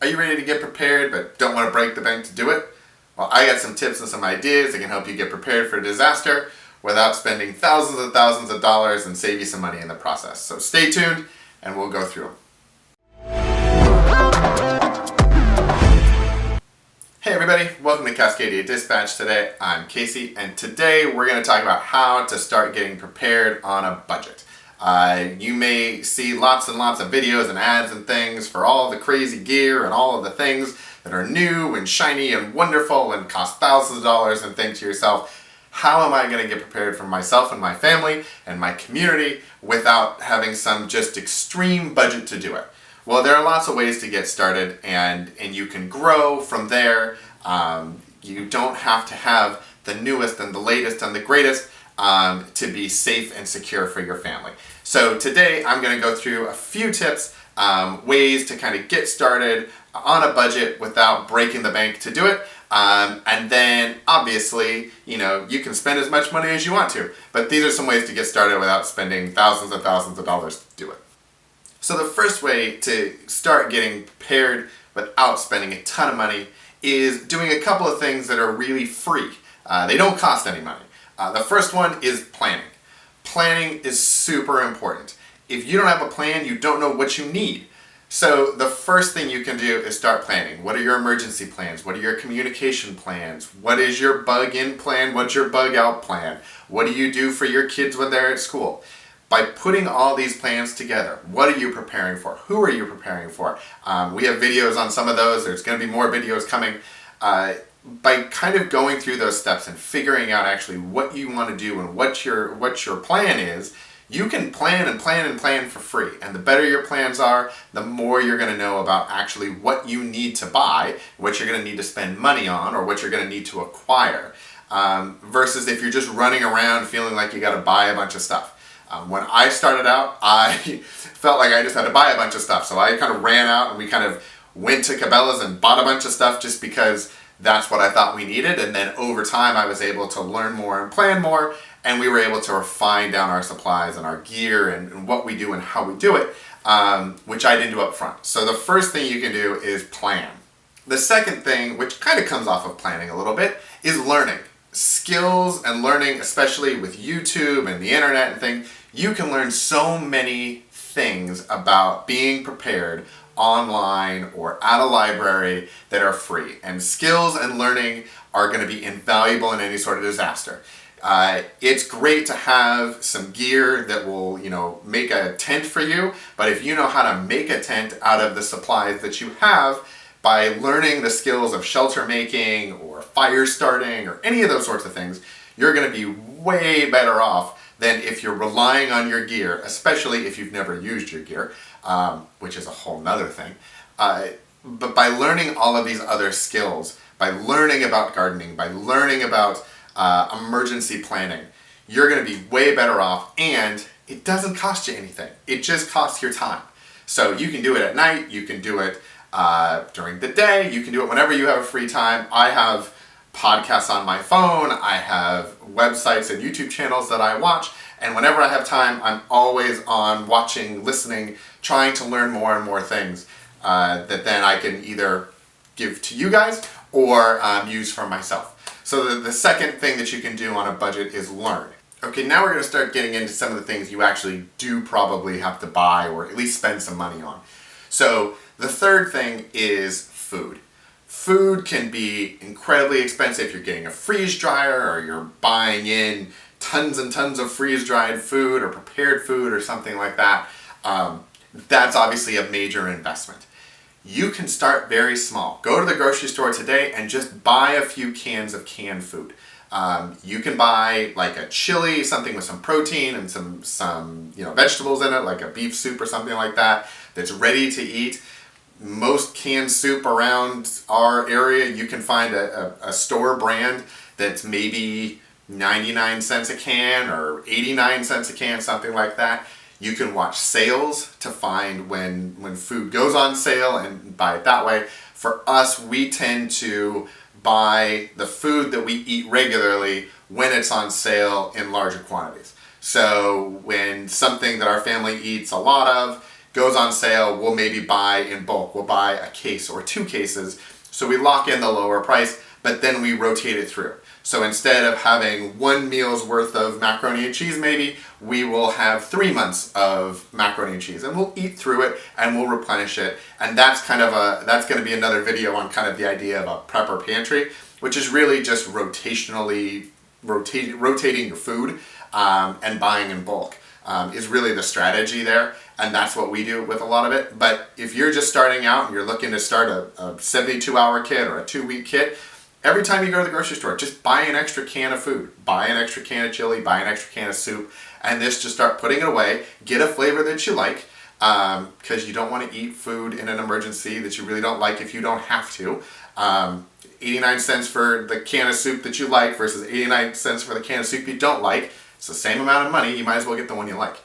Are you ready to get prepared but don't want to break the bank to do it? Well, I got some tips and some ideas that can help you get prepared for a disaster without spending thousands and thousands of dollars and save you some money in the process. So stay tuned and we'll go through them. Hey everybody, welcome to Cascadia Dispatch. Today I'm Casey, and today we're going to talk about how to start getting prepared on a budget. You may see lots and lots of videos and ads and things for all the crazy gear and all of the things that are new and shiny and wonderful and cost thousands of dollars, and think to yourself, how am I going to get prepared for myself and my family and my community without having some just extreme budget to do it? Well, there are lots of ways to get started, and you can grow from there. You don't have to have the newest and the latest and the greatest to be safe and secure for your family. So today I'm going to go through a few tips, ways to kind of get started on a budget without breaking the bank to do it. And then obviously, you can spend as much money as you want to, but these are some ways to get started without spending thousands and thousands of dollars to do it. So the first way to start getting prepared without spending a ton of money is doing a couple of things that are really free. They don't cost any money. The first one is planning. Planning is super important. If you don't have a plan, you don't know what you need. So the first thing you can do is start planning. What are your emergency plans? What are your communication plans? What is your bug in plan? What's your bug out plan? What do you do for your kids when they're at school? By putting all these plans together, what are you preparing for? Who are you preparing for? We have videos on some of those. There's going to be more videos coming. By kind of going through those steps and figuring out actually what you want to do and what your plan is, you can plan and plan and plan for free. And the better your plans are, the more you're going to know about actually what you need to buy, what you're going to need to spend money on, or what you're going to need to acquire. Versus if you're just running around feeling like you got to buy a bunch of stuff. When I started out, I felt like I just had to buy a bunch of stuff. So I kind of ran out and we kind of went to Cabela's and bought a bunch of stuff just because that's what I thought we needed. And then over time I was able to learn more and plan more, and we were able to refine down our supplies and our gear and what we do and how we do it, which I didn't do up front. So the first thing you can do is plan. The second thing, which kind of comes off of planning a little bit, is learning. Skills and learning, especially with YouTube and the internet and things, you can learn so many things about being prepared online or at a library that are free. And skills and learning are going to be invaluable in any sort of disaster. It's great to have some gear that will, make a tent for you, but if you know how to make a tent out of the supplies that you have, by learning the skills of shelter making or fire starting or any of those sorts of things, you're going to be way better off than if you're relying on your gear, especially if you've never used your gear, which is a whole nother thing. But by learning all of these other skills, by learning about gardening, by learning about emergency planning, you're going to be way better off, and it doesn't cost you anything. It just costs your time. So you can do it at night, you can do it during the day, you can do it whenever you have free time. I have podcasts on my phone, I have websites and YouTube channels that I watch, and whenever I have time, I'm always on watching, listening, trying to learn more and more things that then I can either give to you guys or use for myself. So the second thing that you can do on a budget is learn. Okay, now we're going to start getting into some of the things you actually do probably have to buy or at least spend some money on. So the third thing is food. Food can be incredibly expensive. You're getting a freeze dryer or you're buying in tons and tons of freeze-dried food or prepared food or something like that. That's obviously a major investment. You can start very small. Go to the grocery store today and just buy a few cans of canned food. You can buy like a chili, something with some protein and some vegetables in it, like a beef soup or something like that, that's ready to eat. Most canned soup around our area, you can find a store brand that's maybe 99 cents a can or 89 cents a can, something like that. You can watch sales to find when food goes on sale and buy it that way. For us, we tend to buy the food that we eat regularly when it's on sale in larger quantities. So when something that our family eats a lot of goes on sale, we'll maybe buy in bulk. We'll buy a case or 2 cases. So we lock in the lower price, but then we rotate it through. So instead of having 1 meal's worth of macaroni and cheese maybe, we will have 3 months of macaroni and cheese, and we'll eat through it and we'll replenish it. And that's that's going to be another video on kind of the idea of a prepper pantry, which is really just rotating your food and buying in bulk is really the strategy there. And that's what we do with a lot of it. But if you're just starting out and you're looking to start a 72-hour kit or a 2-week kit, every time you go to the grocery store, just buy an extra can of food. Buy an extra can of chili, buy an extra can of soup, and just start putting it away. Get a flavor that you like, because you don't want to eat food in an emergency that you really don't like if you don't have to. 89 cents for the can of soup that you like versus 89 cents for the can of soup you don't like. It's the same amount of money. You might as well get the one you like.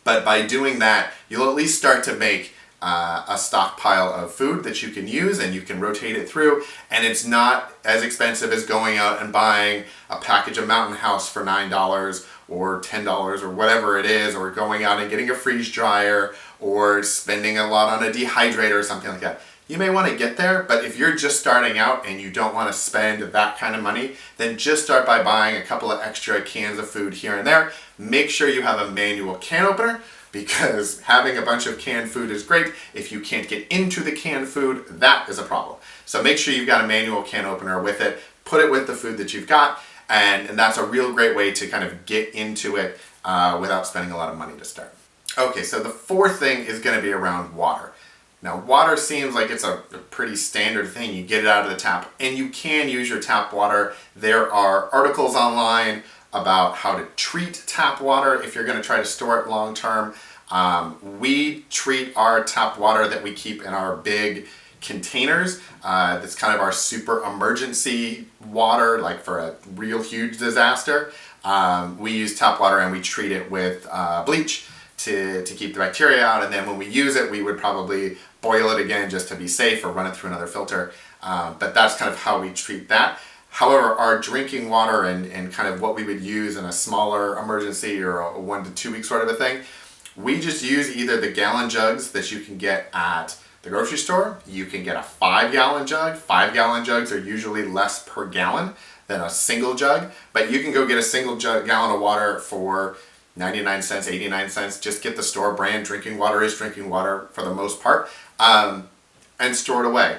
But by doing that, you'll at least start to make a stockpile of food that you can use, and you can rotate it through, and it's not as expensive as going out and buying a package of Mountain House for $9 or $10 or whatever it is, or going out and getting a freeze dryer or spending a lot on a dehydrator or something like that. You may want to get there, but if you're just starting out and you don't want to spend that kind of money, then just start by buying a couple of extra cans of food here and there. Make sure you have a manual can opener, because having a bunch of canned food is great. If you can't get into the canned food, that is a problem. So make sure you've got a manual can opener with it. Put it with the food that you've got, and that's a real great way to kind of get into it without spending a lot of money to start. Okay, so the 4th thing is going to be around water. Now, water seems like it's a pretty standard thing. You get it out of the tap, and you can use your tap water. There are articles online about how to treat tap water if you're going to try to store it long term. We treat our tap water that we keep in our big containers. That's kind of our super emergency water, like for a real huge disaster. We use tap water and we treat it with bleach to keep the bacteria out, and then when we use it, we would probably boil it again just to be safe, or run it through another filter. But that's kind of how we treat that. However, our drinking water and kind of what we would use in a smaller emergency or a 1 to 2 week sort of a thing, we just use either the gallon jugs that you can get at the grocery store. You can get a 5-gallon jug. 5-gallon jugs are usually less per gallon than a single jug, but you can go get a single gallon of water for 99 cents, 89 cents. Just get the store brand. Drinking water is drinking water for the most part, and store it away.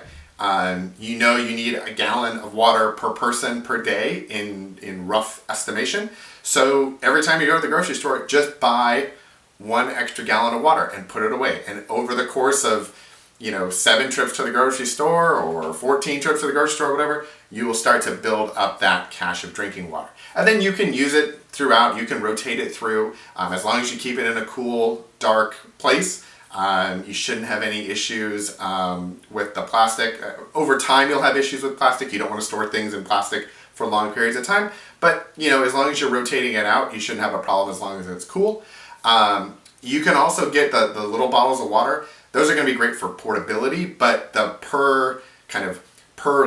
You know you need a gallon of water per person per day in rough estimation. So every time you go to the grocery store, just buy 1 extra gallon of water and put it away. And over the course of 7 trips to the grocery store or 14 trips to the grocery store or whatever, you will start to build up that cache of drinking water. And then you can use it throughout. You can rotate it through as long as you keep it in a cool, dark place. You shouldn't have any issues with the plastic. Over time, you'll have issues with plastic. You don't want to store things in plastic for long periods of time. But, as long as you're rotating it out, you shouldn't have a problem as long as it's cool. You can also get the little bottles of water. Those are going to be great for portability, but the per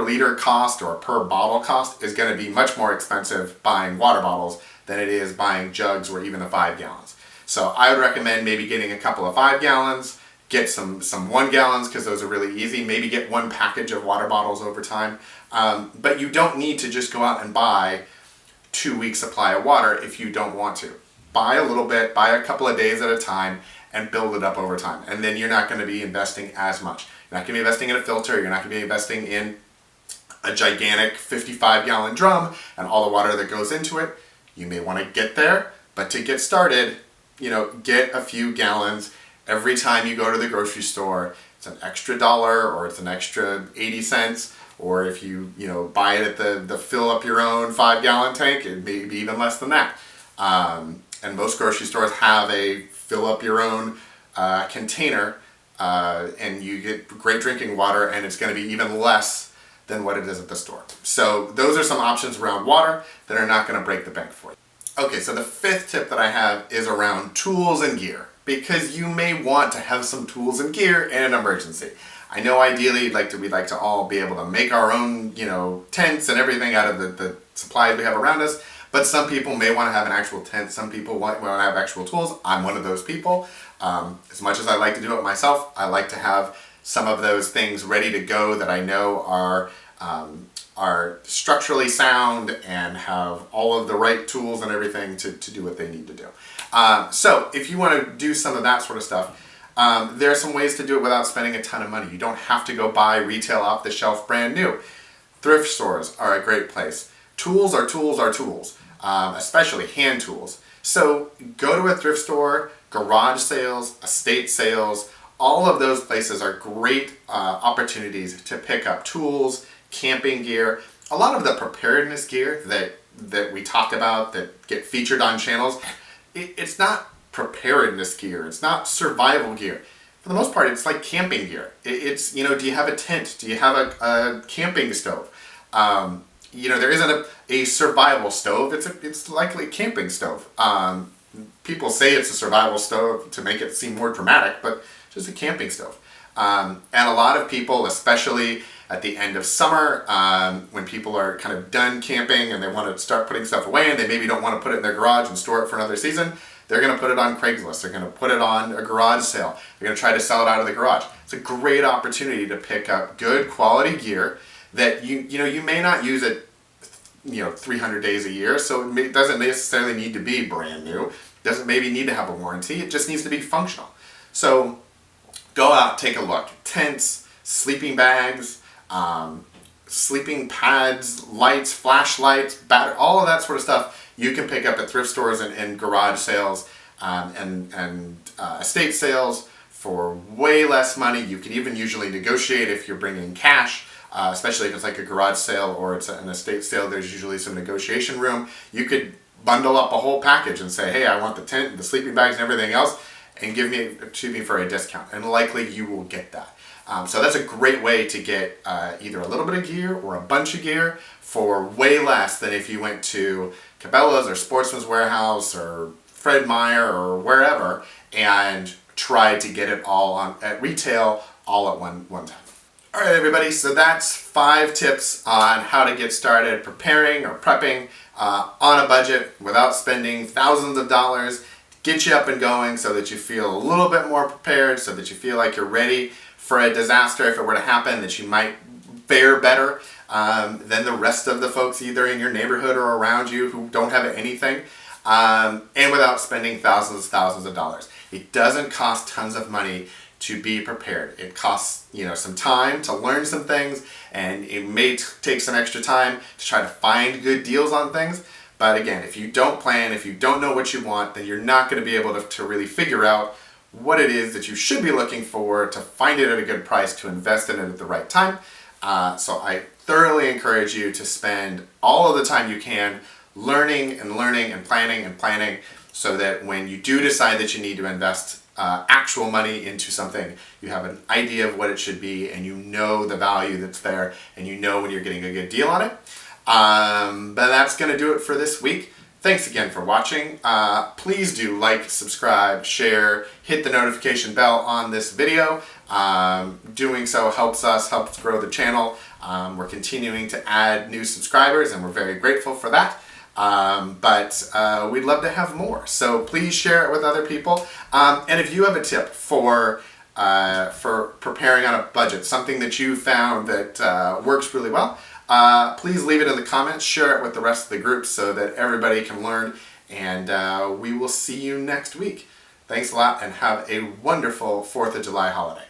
liter cost or per bottle cost is going to be much more expensive buying water bottles than it is buying jugs or even the 5 gallons. So I would recommend maybe getting a couple of 5 gallons, get some 1 gallons because those are really easy. Maybe get 1 package of water bottles over time. But you don't need to just go out and buy 2 weeks supply of water if you don't want to. Buy a little bit, buy a couple of days at a time, and build it up over time. And then you're not going to be investing as much. You're not going to be investing in a filter. You're not going to be investing in a gigantic 55-gallon drum and all the water that goes into it. You may want to get there, but to get started, get a few gallons every time you go to the grocery store. It's an extra $1 or it's an extra 80 cents. Or if you buy it at the fill up your own 5-gallon tank, it may be even less than that. And most grocery stores have a fill up your own container, and you get great drinking water, and it's going to be even less than what it is at the store. So those are some options around water that are not going to break the bank for you. Okay, so the 5th tip that I have is around tools and gear, because you may want to have some tools and gear in an emergency. I know ideally we'd like to all be able to make our own, tents and everything out of the supplies we have around us. But some people may want to have an actual tent. Some people want to have actual tools. I'm one of those people. As much as I like to do it myself, I like to have some of those things ready to go that I know are structurally sound and have all of the right tools and everything to do what they need to do. So if you want to do some of that sort of stuff, there are some ways to do it without spending a ton of money. You don't have to go buy retail off the shelf brand new. Thrift stores are a great place. Tools are tools are tools, especially hand tools. So go to a thrift store, garage sales, estate sales. All of those places are great opportunities to pick up tools, camping gear, a lot of the preparedness gear that we talk about that get featured on channels. It's not preparedness gear. It's not survival gear. For the most part, it's like camping gear. It's, do you have a tent? Do you have a camping stove? There isn't a survival stove. It's likely a camping stove. People say it's a survival stove to make it seem more dramatic, but it's just a camping stove. And a lot of people, especially at the end of summer, when people are kind of done camping and they want to start putting stuff away and they maybe don't want to put it in their garage and store it for another season, they're going to put it on Craigslist. They're going to put it on a garage sale. They're going to try to sell it out of the garage. It's a great opportunity to pick up good quality gear that you may not use it 300 days a year, so it doesn't necessarily need to be brand new. It doesn't maybe need to have a warranty. It just needs to be functional. So go out, take a look. Tents, sleeping bags, sleeping pads, lights, flashlights, battery, all of that sort of stuff you can pick up at thrift stores and garage sales and estate sales for way less money. You can even usually negotiate if you're bringing cash, especially if it's like a garage sale or it's an estate sale. There's usually some negotiation room. You could bundle up a whole package and say, hey, I want the tent, the sleeping bags and everything else, and give it to me for a discount. And likely you will get that. So that's a great way to get either a little bit of gear or a bunch of gear for way less than if you went to Cabela's or Sportsman's Warehouse or Fred Meyer or wherever and tried to get it all at retail all at one time. All right, everybody, so that's 5 tips on how to get started preparing or prepping on a budget without spending thousands of dollars. Get you up and going so that you feel a little bit more prepared, so that you feel like you're ready for a disaster if it were to happen, that you might fare better than the rest of the folks either in your neighborhood or around you who don't have anything, and without spending thousands of dollars. It doesn't cost tons of money to be prepared. It costs some time to learn some things, and it may take some extra time to try to find good deals on things. But again, if you don't plan, if you don't know what you want, then you're not going to be able to really figure out what it is that you should be looking for, to find it at a good price, to invest in it at the right time. So I thoroughly encourage you to spend all of the time you can learning and planning so that when you do decide that you need to invest actual money into something, you have an idea of what it should be and you know the value that's there and you know when you're getting a good deal on it. But that's going to do it for this week. Thanks again for watching. Please do like, subscribe, share, hit the notification bell on this video. Doing so helps us, helps grow the channel. We're continuing to add new subscribers and we're very grateful for that. But we'd love to have more. So please share it with other people. And if you have a tip for preparing on a budget, something that you found that works really well, please leave it in the comments, share it with the rest of the group so that everybody can learn, and we will see you next week. Thanks a lot and have a wonderful 4th of July holiday.